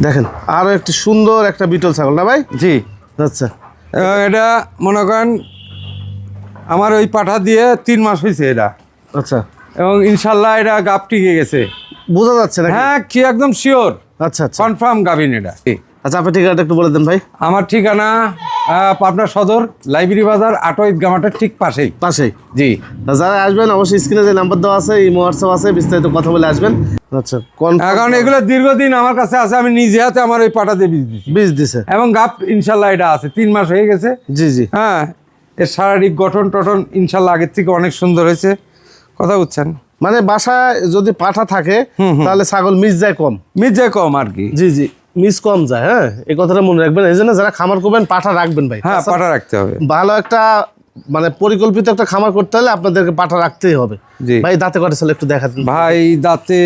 দেখেন আরো একটি সুন্দর একটা বিটল ছাগল না ভাই? জি। আচ্ছা, এটা মনে করেন আমার ওই পাঠা দিয়ে 3 মাস হয়েছে এটা। আচ্ছা, এবং ইনশাল্লাহ এটা গাব টিকে গেছে। বোঝা যাচ্ছে না? হ্যাঁ, কি একদম শিওর। আচ্ছা আচ্ছা, কনফার্ম গাবিন এটা। আচ্ছা, আপনার ঠিকানাটা একটু বলে দেন ভাই। আমার ঠিকানা পাবনা সদর, লাইব্রেরি বাজার, আটো ঈদগাহ মাঠের ঠিক পাশেই। জি। যারা আসবেন অবশ্যই স্ক্রিনে যে নাম্বার দেওয়া আছে, এই হোয়াটসঅ্যাপ আছে, বিস্তারিত কথা বলে আসবেন। আচ্ছা, কারণ এগুলো দীর্ঘদিন আমার কাছে আছে, আমি নিজে হাতে আমার ওই পাটা দিয়ে বীজ দিছে এবং গাপ ইনশাল্লাহ এটা আছে, 3 মাস হয়ে গেছে। জি জি। হ্যাঁ, এর শারীরিক গঠন টঠন ইনশাল্লাহ আগের থেকে অনেক সুন্দর হয়েছে। কথা বুঝছেন? মানে বাসায় যদি পাঠা থাকে তাহলে ছাগল মিস যায় কম। মিস যায় কম আর কি। জি জি, মিস কম যায়। হ্যাঁ, এই কথাটা মনে রাখবেন। এই জন্য যারা খামার করবেন পাঠা রাখবেন ভাই। হ্যাঁ, পাঠা রাখতে হবে। ভালো একটা মানে পরিকল্পিত একটা খামার করতে হলে আপনাদেরকে পাঠা রাখতেই হবে। জি ভাই, দাঁতে কটা ছিল একটু দেখাতেন ভাই? দাঁতে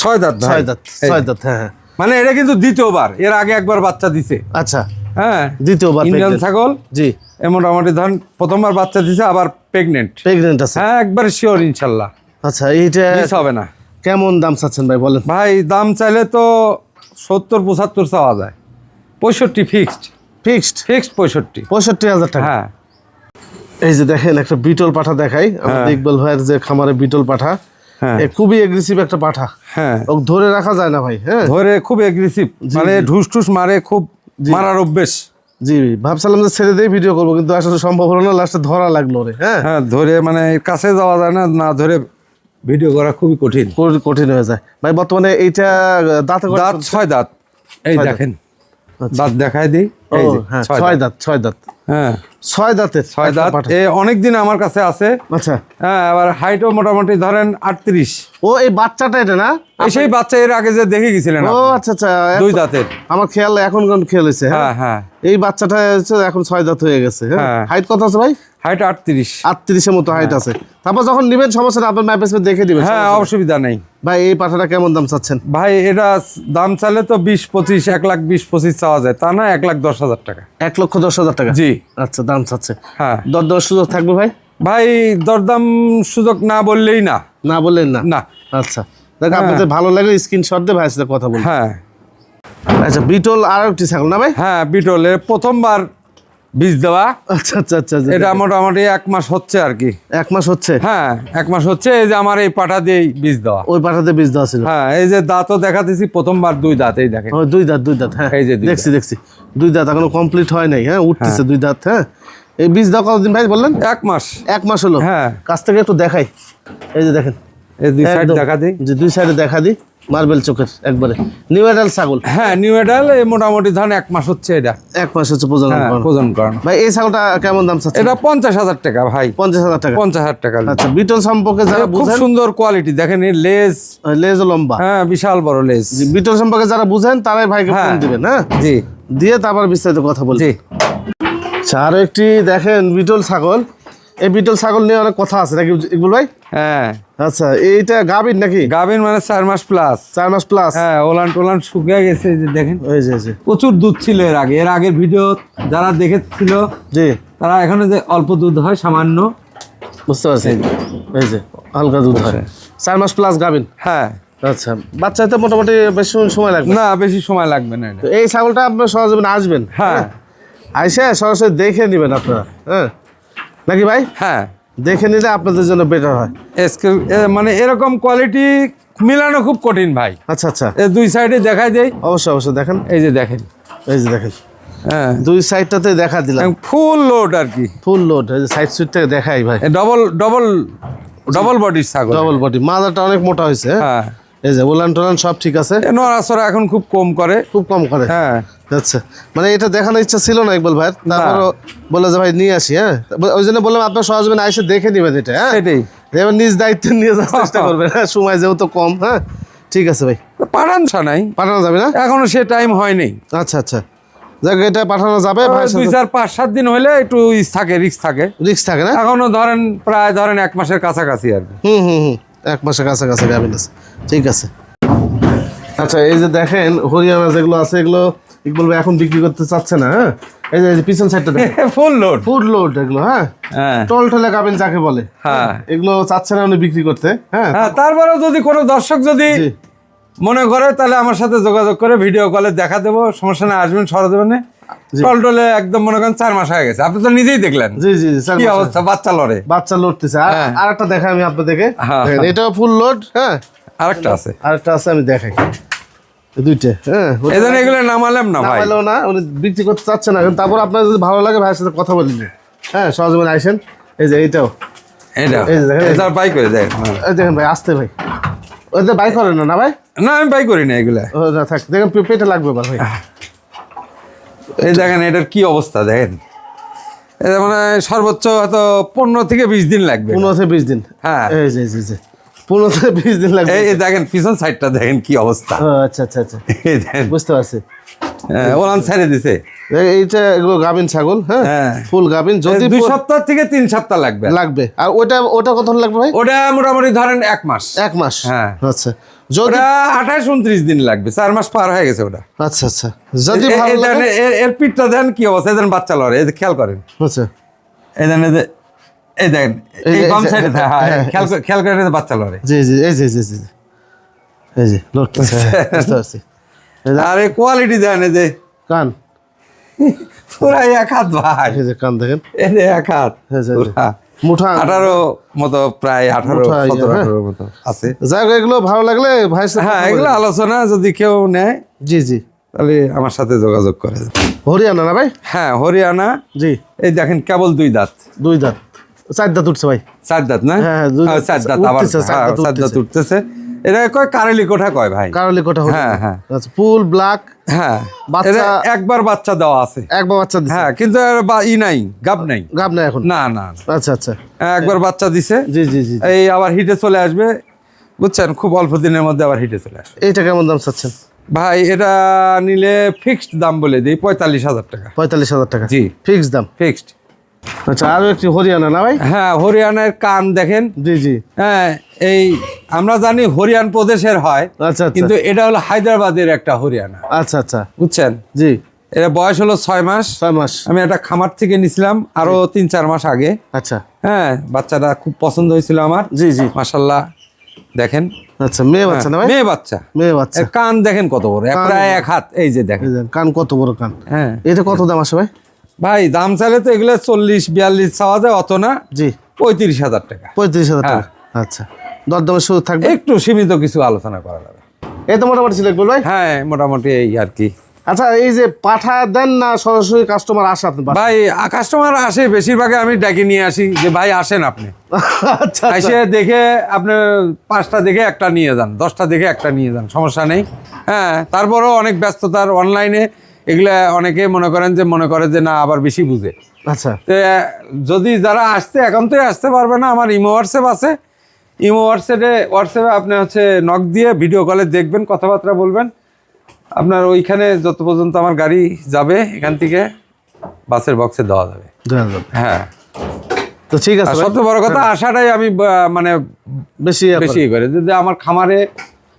6 দাঁত। 6 দাঁত। 6 দাঁত, হ্যাঁ হ্যাঁ। মানে এটা কিন্তু দ্বিতীয়বার, এর আগে একবার বাচ্চা দিছে। আচ্ছা, হ্যাঁ, দ্বিতীয়বার ইন্ডিয়ান ছাগল। জি। মোটামুটি ধরেন প্রথমবার বাচ্চা দিছে, আবার প্রেগনেন্ট আছে। হ্যাঁ, একবার শিওর ইনশাল্লাহ। আচ্ছা, এইটা মিস হবে না। কেমন দাম চাচ্ছেন ভাই বলেন? ভাই দাম চাইলে তো 70-75 চাওয়া যায়। 65 ফিক্সড। ফিক্সড 65,000 টাকা। হ্যাঁ। এই যে দেখেন একটা বিটল পাঠা দেখাই আমাদের ইকবাল ভাইয়ের যে খামারে বিটল পাঠা। হ্যাঁ, খুবই এগ্রেসিভ একটা পাঠা। হ্যাঁ, ওকে ধরে রাখা যায় না ভাই। হ্যাঁ, ধরে খুব এগ্রেসিভ, মানে ঢুস ঠুস মারে, খুব মারার অভ্যেস। জি, ভাবছিলাম যে ছেড়ে দিয়ে ভিডিও করবো, কিন্তু আসলে সম্ভব হলো না। লাস্টে ধরা লাগলো রে। হ্যাঁ হ্যাঁ, ধরে মানে কাছে যাওয়া যায় না, না ধরে ভিডিও করা খুবই কঠিন। কঠিন হয়ে যায় ভাই। বর্তমানে এইটা দাঁতে দাঁত 6 দাঁত। এই দেখেন দাঁত দেখাই দিই। এই যে 6 দাঁত। 6 দাঁত, হ্যাঁ, 6 দাঁতের 6 দাঁত। অনেকদিন আমার কাছে আছে। আচ্ছা, হ্যাঁ, আবার হাইটও মোটামুটি ধরেন 38। ও এই বাচ্চাটা এটা না? সেই বাচ্চা এর আগে যে দেখে গেছিলেন। ও আচ্ছা আচ্ছা, 2 দাঁতের। আমার খেয়াল এখন কোন খেয়াল হয়েছে। হ্যাঁ হ্যাঁ, এই বাচ্চাটা হচ্ছে এখন 6 দাঁত হয়ে গেছে। হ্যাঁ, হাইট কত আছে ভাই? হাইট 38। 38 এর মতো হাইট আছে। তারপর যখন নিবেন সমস্যা না, আপনার ম্যাপে দেখে দিবেন। হ্যাঁ, অসুবিধা নেই। ভাই এই পাঠাটা কেমন দাম চাচ্ছেন? ভাই এটা দাম চাইলে তো 20-25, 1,20,25 চাওয়া যায়, তা না 1,10,000 টাকা। 1,10,000 টাকা? জি। আচ্ছা, দাম চাচ্ছে। হ্যাঁ, দরদাম সুযোগ থাকবে ভাই? ভাই দরদাম সুযোগ না বললেই না। না বললেন না? না। আচ্ছা, দেখ আপনাদের ভালো লাগলে স্ক্রিনশট দিয়ে ভাইয়ের সাথে কথা বলুন। হ্যাঁ। আচ্ছা, বিটল আর একটি ছাগল না ভাই? হ্যাঁ, বিটলের প্রথমবার বীজ দেওয়া। আচ্ছা আচ্ছা আচ্ছা, এটা মোটামুটি 1 মাস হচ্ছে আর কি। 1 মাস হচ্ছে? হ্যাঁ, 1 মাস হচ্ছে। এই যে আমার এই পাঠা দিয়ে বীজ দেওয়া। ওই পাঠাতে বীজ দেওয়া ছিল? হ্যাঁ, এই যে দাঁতও দেখাতেছি, প্রথমবার 2 দাঁত। এই দেখেন 2 দাঁত। 2 দাঁত, হ্যাঁ এই যে 2 দেখছি দেখছি। 2 দাঁত এখনো কমপ্লিট হয় নাই। হ্যাঁ, উঠতেছে 2 দাঁত। হ্যাঁ, এই বীজ দেওয়া কতদিন ভাই বললেন? 1 মাস। 1 মাস হলো? হ্যাঁ। কাছ থেকে একটু দেখাই। এই যে দেখেন, এই 2 সাইড দেখা দিই। যে 2 সাইডে দেখা দিই, মার্বেল চোখের একবারে নিউ এডাল ছাগল। হ্যাঁ, নিউ এডাল। এই মোটামুটি ধরেন 1 মাস হচ্ছে এটা। 1 মাস হচ্ছে প্রজনন করানো। প্রজনন করানো। ভাই এই ছাগলটা কেমন দাম চাচ্ছেন? এটা 50,000 টাকা ভাই। 50,000 টাকা? 50,000 টাকা। আচ্ছা, বিটল সম্পর্কে যারা খুব বুঝেন, সুন্দর কোয়ালিটি দেখেন, এর লেজ লেজও লম্বা। হ্যাঁ, বিশাল বড় লেজ। বিটল সম্পর্কে যারা বুঝেন তারাই ভাইকে ফোন দিবেন। হ্যাঁ জি, দিয়ে তারপর বিস্তারিত কথা বলবেন। জি। আচ্ছা, আরো একটি দেখেন বিটল ছাগল। এই বিটল ছাগল নিয়ে অনেক কথা আছে নাকি ইকবাল ভাই? হ্যাঁ। আচ্ছা, এইটা গাভীর নাকি? গাভীর, মানে 4 মাস প্লাস। 4 মাস প্লাস? হ্যাঁ, ওলান টোলান শুকিয়ে গেছে। যে দেখেন, ওই যে প্রচুর দুধ ছিল এর আগে। এর আগের ভিডিও যারা দেখেছিল জি, তারা এখানে যে অল্প দুধ হয় সামান্য, বুঝতে পারছি। এই যে হালকা দুধ হয়। 4 মাস প্লাস গাভীর? হ্যাঁ। আচ্ছা, বাচ্চা তো মোটামুটি বেশি সময় লাগবে না, বেশি সময় লাগবে না এটা। তো এই ছাগলটা আপনার সহজে আসবেন? হ্যাঁ, আইসে সরাসরি দেখে নেবেন আপনারা। হ্যাঁ নাকি ভাই? হ্যাঁ, দেখে নিলে আপনাদের জন্য বেটার হয়। মানে এরকম কোয়ালিটি মিলানো খুব কঠিন ভাই। আচ্ছা আচ্ছা, এই 2 সাইডে দেখাই দেই। অবশ্যই অবশ্যই দেখেন। এই যে দেখেন, এই যে দেখেন, হ্যাঁ, 2 সাইডটাতে দেখা দিলাম ফুল লোড আর কি। Full load. এই যে সাইড সুইট থেকে দেখাই ভাই, ডবল বডির ছাগল। Double body. মাজাটা অনেক মোটা হয়েছে। হ্যাঁ, এই যে ওলান টোলান সব ঠিক আছে। নড়াচড়া এখন খুব কম করে। খুব কম করে? হ্যাঁ। আচ্ছা, মানে এটা দেখানোর ইচ্ছা ছিল না ইকবাল ভাই, তারপরও বলে যে ভাই নিয়ে আসি। হ্যাঁ, ওই জন্য বললাম আপনার সহজে এসে দেখে নেবেন এটা। হ্যাঁ, সেটাই। এবার নিজ দায়িত্বে নিয়ে যাওয়ার চেষ্টা করবেন। হ্যাঁ, সময় যেহেতু কম। হ্যাঁ, ঠিক আছে ভাই, নাই পাঠানো যাবে না? এখনো সে টাইম হয়নি। আচ্ছা আচ্ছা, যাক এটা পাঠানো যাবে। 2-4-5-7 দিন হলে একটু রিস্ক থাকে। রিস্ক থাকে না? এখনো প্রায় 1 মাসের কাছাকাছি আর কি। হুম, 1 মাসের কাছাকাছি গাভিন আছে। ঠিক আছে। আচ্ছা, এই যে দেখেন হরিয়ানা যেগুলো আছে এগুলো ইকবাল ভাই এখন বিক্রি করতে চাচ্ছে না। হ্যাঁ, এই যে পিছন সাইডটা দেখেন, ফুল লোড এগুলো। হ্যাঁ, টলটলে গাভিন যাকে বলে। হ্যাঁ, এগুলো চাচ্ছে না উনি বিক্রি করতে। হ্যাঁ, তারপরেও যদি কোনো দর্শক যদি মনে করে তাহলে আমার সাথে যোগাযোগ করে ভিডিও কলে দেখা দেবো, সমস্যা না, আসবেন সরজমিনে। টলটলে একদম মনে করেন 4 মাস হয়ে গেছে, আপনি তো নিজেই দেখলেন জি জি জি, কি অবস্থা, বাচ্চা লড়ে, বাচ্চা লড়তেছে। আর একটা দেখাই আমি আপনাদেরকে, হ্যাঁ। দেখেন, এটাও ফুল লোড। হ্যাঁ, আরেকটা আছে, আরেকটা আছে, আমি দেখাই এই দুইটা। হ্যাঁ, এই জন্য এগুলো নামালাম না ভাই। নামাইলেও না, উনি বিক্রি করতে চাচ্ছে না, কিন্তু তারপর আপনার যদি ভালো লাগে ভাইয়ের সাথে কথা বলিনি। হ্যাঁ, সরজমিনে আইসেন। এই যে এইটাও, এটা এই যে দেখেন, এটা বাই করে দেয়। এই দেখেন ভাই, আসতে ভাই, ওই যে বাই করেন না ভাই? না আমি বাই করি না এগুলা। ও না, থাক, দেখেন পেটে লাগবে এবার ভাই। এই দেখেন এটার কি অবস্থা দেখেন, এটা মানে সর্বোচ্চ হয়তো 15 থেকে 20 দিন লাগবে। 15 থেকে 20 দিন। হ্যাঁ, এই যে জি জি, 15 থেকে 20 দিন লাগবে। এই দেখেন পিছন সাইডটা দেখেন কি অবস্থা। ও আচ্ছা আচ্ছা আচ্ছা, এই দেখেন বুঝতে পারছি। ওলান ছেড়ে দিছে। এইটা এগুলো গাভিন ছাগল। হ্যাঁ, হ্যাঁ। ফুল গাভিন। যদি 2 সপ্তাহ থেকে 3 সপ্তাহ লাগবে। আর ওটা কত লাগবে ভাই? ওটা মোটামুটি ধরেন 1 মাস। 1 মাস। হ্যাঁ। আচ্ছা, যদি ওটা 28-29 দিন লাগবে, 4 মাস পার হয়ে গেছে ওটা। আচ্ছা আচ্ছা, যদি ভালো এই লাগে। দেখেন, এর পিঠটা দেখেন কি অবস্থা, এই দেখেন বাচ্চা লড়ে, এই যে খেয়াল করেন, আচ্ছা, এই দেখেন, এই দেখেন এই এই যে- বাম এই যে- সাইডে হ্যাঁ, খেয়াল করেন, এই যে বাচ্চা লড়ে। জি জি, এই যে জি জি জি, এই যে লড়তেছে। হ্যাঁ, বুঝতে পারছি। এই যে আর এই কোয়ালিটি দেখেন, এই যে কান, পুরা 1 হাত ভাই, এই যে কান দেখেন, এই যে 1 হাত এই যে- পুরা। মুঠা। 18 মতো, প্রায় 18, মুঠা, 17, হ্যাঁ। 18 মতো আছে। যাই হোক, এগুলো ভালো লাগলে ভাইয়ের সাথে হ্যাঁ, কথা এগুলো বলেন। আলোচনা যদি কেউ নেয় জি জি, তাহলে আমার সাথে যোগাযোগ করে। হরিয়ানা না ভাই? হ্যাঁ, হরিয়ানা। জি, এই দেখেন কেবল 2 দাঁত, 2 দাঁত, 4 দাঁত উঠছে ভাই। 4 দাঁত না? হ্যাঁ, 2 দাঁত 4 দাঁত, আবার উঠতেছে, 4 দাঁত 4 দাঁত উঠতেছে। উঠতেছে। এটা কয় কারেলি কোঠা কয় ভাই। কারলি কোটা হরিয়ানা। হ্যাঁ, হ্যাঁ। আচ্ছা, ফুল ব্ল্যাক। হ্যাঁ, বাচ্চা- এটা একবার বাচ্চা দেওয়া আছে। একবার বাচ্চা দিছে। হ্যাঁ, কিন্তু আর নাই, গাব নাই। গাব না এখন? না না, আচ্ছা আচ্ছা, একবার বাচ্চা দিছে। জি জি জি। এই আবার হিটে চলে আসবে, বুঝছেন, খুব অল্প দিনের মধ্যে আবার হিটে চলে আসবে। এইটা কেমন দাম চাচ্ছেন? ভাই এটা নিলে ফিক্সড দাম বলে দিই 45,000 টাকা। 45,000 টাকা? জি। ফিক্স দাম। ফিক্সড। আচ্ছা, আরো একটি হরিয়ানা না ভাই? হ্যাঁ, হরিয়ানার কান দেখেন। জি জি। হ্যাঁ, এই আমরা জানি হরিয়ান প্রদেশের হয়, আচ্ছা আচ্ছা, কিন্তু এটা হলো হায়দ্রাবাদের একটা হরিয়ানা, আচ্ছা আচ্ছা, বুঝছেন। জি। এটা বয়স হলো 6 মাস। 6 মাস। আমি একটা খামার থেকে নিছিলাম আরো 3-4 মাস আগে। আচ্ছা হ্যাঁ, বাচ্চাটা খুব পছন্দ হয়েছিল আমার। জি জি। মাশাআল্লাহ দেখেন। আচ্ছা, মেয়ে বাচ্চা না ভাই? মেয়ে বাচ্চা। মেয়ে বাচ্চা। এর কান দেখেন কত বড়, প্রায় 1 হাত। এই যে দেখেন, এই যে কান কত বড় কান। হ্যাঁ এটা কত দাম আসে ভাই? ভাই, দাম চাইলে তো এগুলো 40-42 চাওয়া যায়, অত না। জি। 35,000 টাকা। 35,000 টাকা। হ্যাঁ। আচ্ছা, দরদামের সুযোগ থাকবে? একটু সীমিত কিছু আলোচনা করা যাবে। এই তো মোটামুটি ছিল ভাই। হ্যাঁ, মোটামুটি এই আর কি। আচ্ছা, এই যে পাঠা দেন না সরাসরি কাস্টমার আসে আপনি? ভাই, কাস্টমার আসে বেশিরভাগে, আমি ডেকে নিয়ে আসি যে ভাই আসেন আপনি, আচ্ছা এসে দেখে আপনি 5টা দেখে একটা নিয়ে যান, 10টা দেখে একটা নিয়ে যান, সমস্যা নেই। হ্যাঁ, তারপরেও অনেক ব্যস্ততার অনলাইনে এগুলা অনেকে মনে করে যে না, আবার বেশি বুঝে। আচ্ছা, তো যদি যারা আসতে একান্তই আসতে পারবে না, আমার ইমো হোয়াটসঅ্যাপ আছে, ইমো হোয়াটসঅ্যাপে আপনি হচ্ছে নক দিয়ে ভিডিও কলে দেখবেন, কথাবার্তা বলবেন। আপনার ওইখানে যত পর্যন্ত আমার গাড়ি যাবে, এখান থেকে বাসের বক্সে দেওয়া যাবে। 2000। হ্যাঁ, তো ঠিক আছে আর ভাই। সবচেয়ে বড় কথা, আসাটাই আমি মানে বেশি বেশি করে, যদি আমার খামারে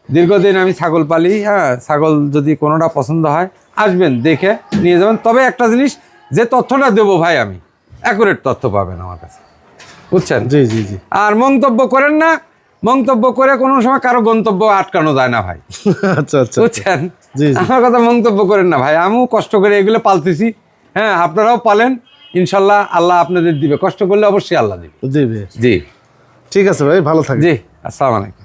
দীর্ঘদিন আমি ছাগল পালি, হ্যাঁ, ছাগল যদি কোনোটা পছন্দ হয় আসবেন, দেখে নিয়ে যাবেন। তবে একটা জিনিস, যে তথ্যটা দেবো ভাই, আমি অ্যাকুরেট তথ্য পাবেন আমার কাছে, বুঝছেন। জি জি জি। আর মন্তব্য করেন না, মন্তব্য করে কোনো সময় কারো গন্তব্য আটকানো যায় না ভাই, আচ্ছা আচ্ছা, বুঝছেন। জি, জি। আমার কথা মন্তব্য করেন না ভাই, আমিও কষ্ট করে এগুলো পালতেছি। হ্যাঁ, আপনারাও পালেন, ইনশাল্লাহ আল্লাহ আপনাদের দিবে, কষ্ট করলে অবশ্যই আল্লাহ দিবে। জি ভাই, জি ঠিক আছে ভাই, ভালো থাকবেন। জি, আসসালামু আলাইকুম।